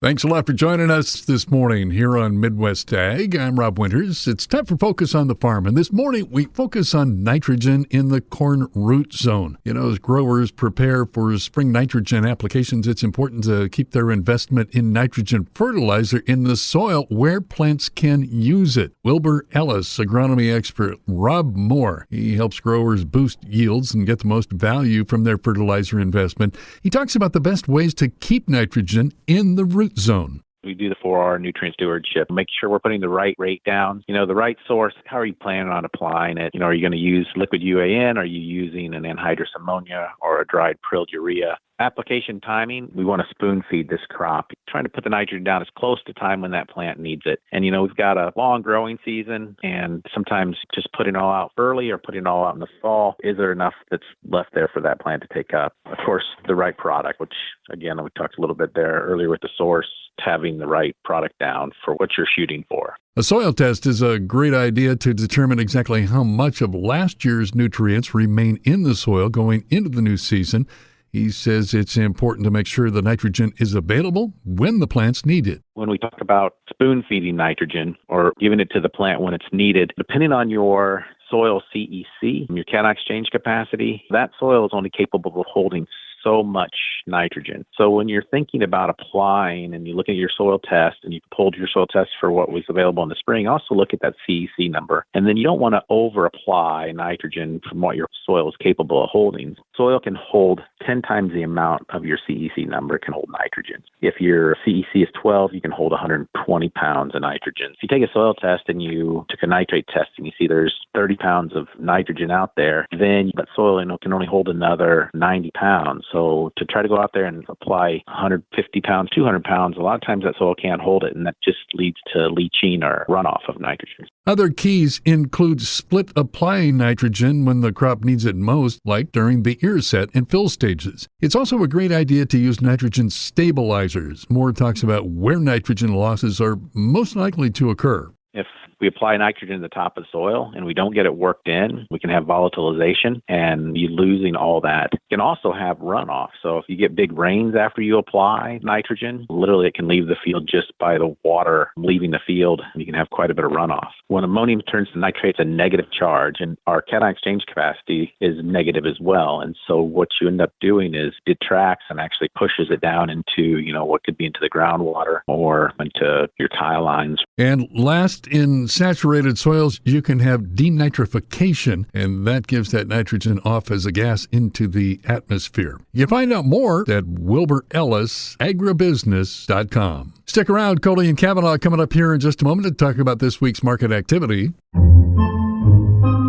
Thanks a lot for joining us this morning here on Midwest Ag. I'm Rob Winters. It's time for Focus on the Farm, and this morning we focus on nitrogen in the corn root zone. You know, as growers prepare for spring nitrogen applications, it's important to keep their investment in nitrogen fertilizer in the soil where plants can use it. Wilbur Ellis, agronomy expert Rob Moore, he helps growers boost yields and get the most value from their fertilizer investment. He talks about the best ways to keep nitrogen in the root zone. We do the 4R nutrient stewardship, make sure we're putting the right rate down, the right source. How are you planning on applying it? Are you going to use liquid UAN? Are you using an anhydrous ammonia or a dried prilled urea? Application timing, we want to spoon feed this crop, trying to put the nitrogen down as close to time when that plant needs it. And, we've got a long growing season, and sometimes just putting it all out early or putting it all out in the fall, is there enough that's left there for that plant to take up? Of course, the right product, which, again, we talked a little bit there earlier with the source, having the right product down for what you're shooting for. A soil test is a great idea to determine exactly how much of last year's nutrients remain in the soil going into the new season. He says it's important to make sure the nitrogen is available when the plants need it. When we talk about spoon feeding nitrogen or giving it to the plant when it's needed, depending on your soil CEC, your cation exchange capacity, that soil is only capable of holding so much nitrogen. So when you're thinking about applying and you look at your soil test and you pulled your soil test for what was available in the spring, also look at that CEC number. And then you don't want to over apply nitrogen from what your soil is capable of holding. Soil can hold 10 times the amount of your CEC number can hold nitrogen. If your CEC is 12, you can hold 120 pounds of nitrogen. If you take a soil test and you took a nitrate test and you see there's 30 pounds of nitrogen out there, then that soil can only hold another 90 pounds. So to try to go out there and apply 150 pounds, 200 pounds, a lot of times that soil can't hold it, and that just leads to leaching or runoff of nitrogen. Other keys include split applying nitrogen when the crop needs it most, like during the ear set and fill stages. It's also a great idea to use nitrogen stabilizers. Moore talks about where nitrogen losses are most likely to occur. If we apply nitrogen to the top of the soil and we don't get it worked in, we can have volatilization and you losing all that. You can also have runoff. So if you get big rains after you apply nitrogen, literally it can leave the field just by the water leaving the field, and you can have quite a bit of runoff. When ammonium turns to nitrate, it's a negative charge, and our cation exchange capacity is negative as well. And so what you end up doing is detracts and actually pushes it down into, what could be into the groundwater or into your tile lines. And last, in saturated soils, you can have denitrification, and that gives that nitrogen off as a gas into the atmosphere. You can find out more at WilburEllisAgribusiness.com. Stick around. Coley and Cavanaugh coming up here in just a moment to talk about this week's market activity.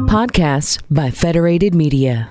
Podcasts by Federated Media.